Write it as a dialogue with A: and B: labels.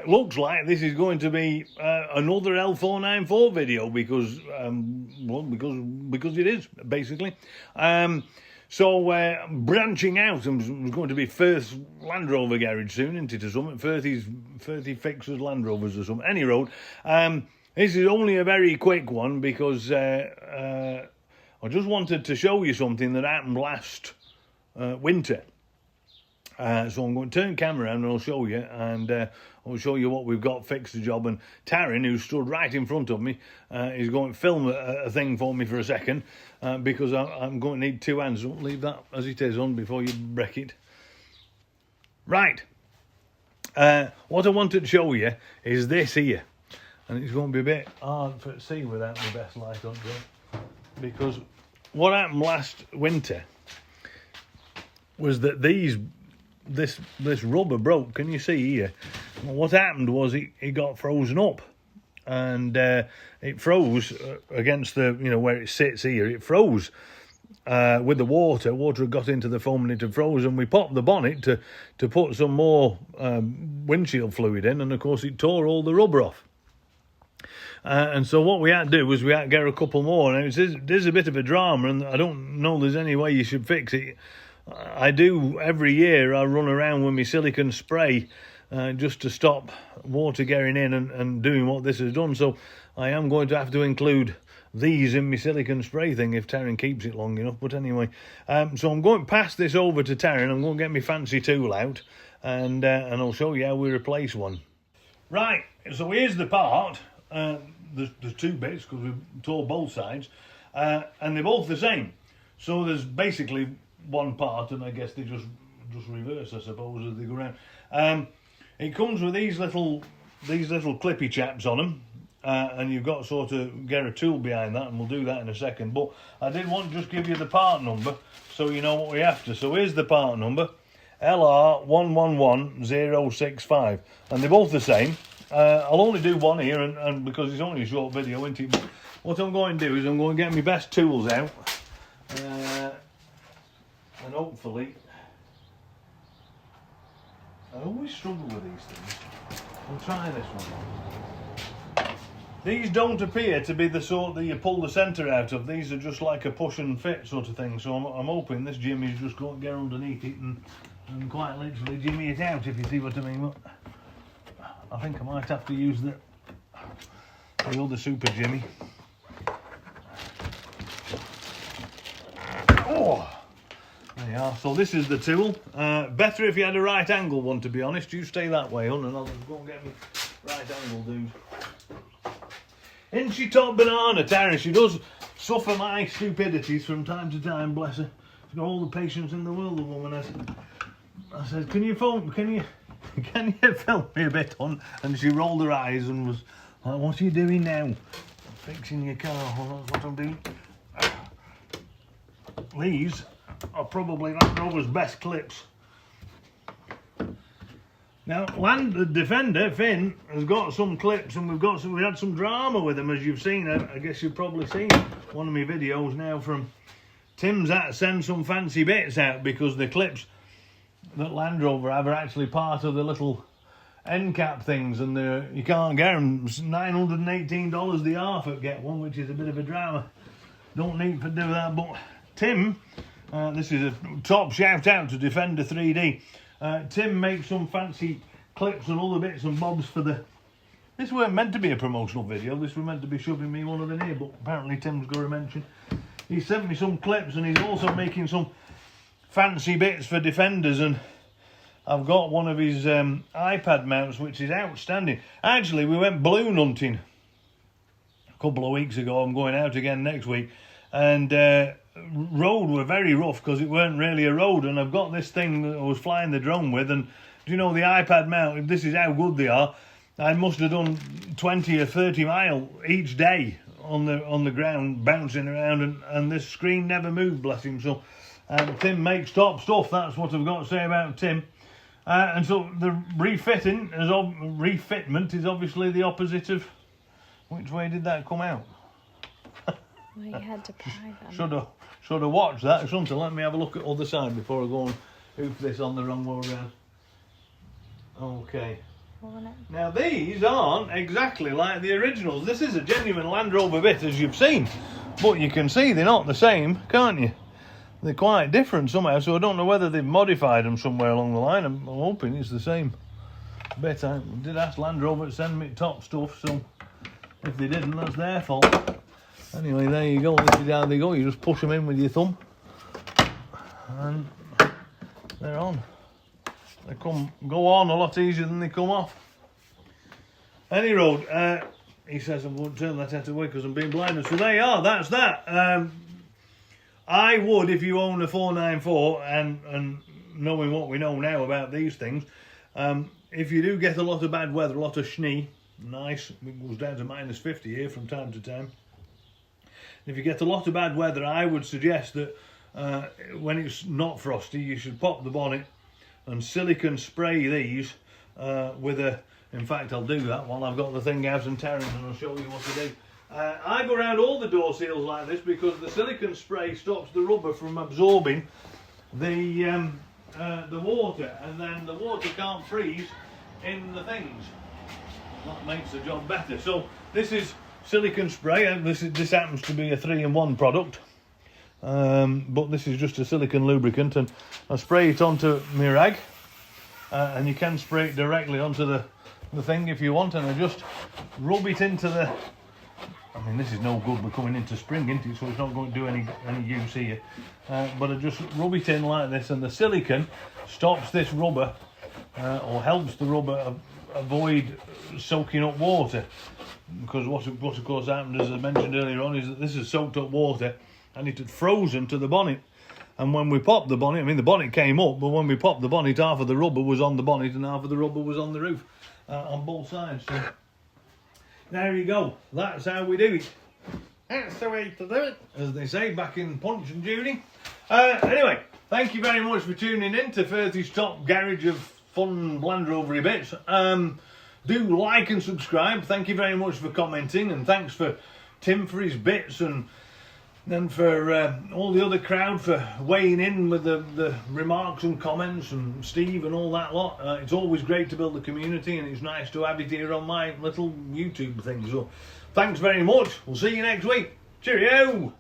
A: looks like this is going to be another L494 video because it is basically. So branching out, and going to be Firth's Land Rover garage soon, isn't it, or something? Firthy fixes Land Rovers or something. Any road. This is only a very quick one because I just wanted to show you something that happened last winter. So I'm going to turn the camera around and I'll show you, and I'll show you what we've got fixed the job. And Taryn, who stood right in front of me, is going to film a thing for me for a second because I'm going to need two hands. Don't leave that as it is on before you break it. Right. What I wanted to show you is this here. And it's going to be a bit hard to see without my best light on, because what happened last winter was that this rubber broke. Can you see here? What happened was it got frozen up, and it froze against the, where it sits here. It froze with the water. Water had got into the foam and it had frozen. We popped the bonnet to put some more windshield fluid in, and of course it tore all the rubber off. And so what we had to do was we had to get a couple more. Now there's a bit of a drama, and I don't know there's any way you should fix it. I do every year. I run around with my silicone spray just to stop water getting in and doing what this has done. So I am going to have to include these in my silicone spray thing if Taryn keeps it long enough. But anyway, so I'm going to pass this over to Taryn. I'm going to get my fancy tool out, and I'll show you how we replace one. Right, so here's the part. There's two bits because we've tore both sides, and they're both the same. So there's basically one part, and I guess they just reverse, I suppose, as they go around. It comes with these little clippy chaps on them, and you've got to sort of get a tool behind that, and we'll do that in a second. But I did want to just give you the part number so you know what we have to. So here's the part number, LR111065, and they're both the same. I'll only do one here, and because it's only a short video, isn't it? But what I'm going to do is I'm going to get my best tools out, and hopefully, I always struggle with these things. I'll try this one. These don't appear to be the sort that you pull the centre out of. These are just like a push and fit sort of thing. So I'm hoping this jimmy's just going to get underneath it and quite literally jimmy it out, if you see what I mean. But I think I might have to use the other super jimmy. Oh, there you are. So this is the tool. Better if you had a right angle one, to be honest. You stay that way, hon, and I'll go and get me right angle dude. Isn't she top banana, Taryn? She does suffer my stupidities from time to time, bless her. She's got all the patience in the world, the woman. I said, can you film me a bit on? And she rolled her eyes and was like, what are you doing now? I'm fixing your car. Well, that's what I'm doing. These are probably Land Rover's best clips. Now, Land Defender Finn has got some clips, and we had some drama with them, as you've seen. I guess you've probably seen one of my videos now from Tim's had to send some fancy bits out because the clips that Land Rover have are actually part of the little end cap things, and you can't get them. It's $918 the half at get one, which is a bit of a drama. Don't need to do that, but Tim, this is a top shout out to Defender 3D. Tim makes some fancy clips and other bits and bobs for the... This weren't meant to be a promotional video. This was meant to be shoving me one of in here, but apparently Tim's got to mention. He sent me some clips, and he's also making some fancy bits for Defenders, and I've got one of his iPad mounts, which is outstanding. Actually, we went balloon hunting a couple of weeks ago. I'm going out again next week, and road were very rough because it weren't really a road, and I've got this thing that I was flying the drone with, and do you know the iPad mount, this is how good they are. I must have done 20 or 30 mile each day on the ground, bouncing around, and this screen never moved, bless him. So Tim makes top stuff. That's what I've got to say about Tim. And so the refitment is obviously the opposite of... Which way did that come out?
B: Well, you had to pry them.
A: Should have watched that or something. Let me have a look at the other side before I go and hoof this on the wrong way around. Okay. Now these aren't exactly like the originals. This is a genuine Land Rover bit, as you've seen, but you can see they're not the same, can't you? They're quite different somehow, so I don't know whether they've modified them somewhere along the line. I'm hoping it's the same bit. I did ask Land Rover to send me top stuff, so if they didn't, that's their fault. Anyway, there you go. This is how they go. You just push them in with your thumb, and they're on. They go on a lot easier than they come off. Any road, he says I won't turn that out away because I'm being blinded. So there you are, that's that. I would, if you own a 494 and knowing what we know now about these things, if you do get a lot of bad weather, a lot of schnee, nice, it goes down to -50 here from time to time. If you get a lot of bad weather, I would suggest that when it's not frosty, you should pop the bonnet and silicone spray these with a... In fact, I'll do that while I've got the thing out and tearing, and I'll show you what to do. I go around all the door seals like this because the silicone spray stops the rubber from absorbing the water, and then the water can't freeze in the things. That makes the job better. So this is silicone spray, and this happens to be a 3-in-1 product. But this is just a silicone lubricant, and I spray it onto my rag, and you can spray it directly onto the thing if you want, and I just rub it into the... I mean, this is no good, we're coming into spring, isn't it? So it's not going to do any use here. But I just rub it in like this, and the silicone stops this rubber, or helps the rubber avoid soaking up water. Because what of course happened, as I mentioned earlier on, is that this has soaked up water and it had frozen to the bonnet. And when we popped the bonnet, I mean the bonnet came up, but when we popped the bonnet, half of the rubber was on the bonnet and half of the rubber was on the roof, on both sides. So there you go, that's how we do it. That's the way to do it, as they say back in Punch and Judy. Anyway, thank you very much for tuning in to Fertie's Top Garage of Fun Land Rovery Bits. Do like and subscribe. Thank you very much for commenting, and thanks for Tim for his bits, and for all the other crowd for weighing in with the remarks and comments, and Steve and all that lot. It's always great to build a community, and it's nice to have it here on my little YouTube thing. So thanks very much. We'll see you next week. Cheerio!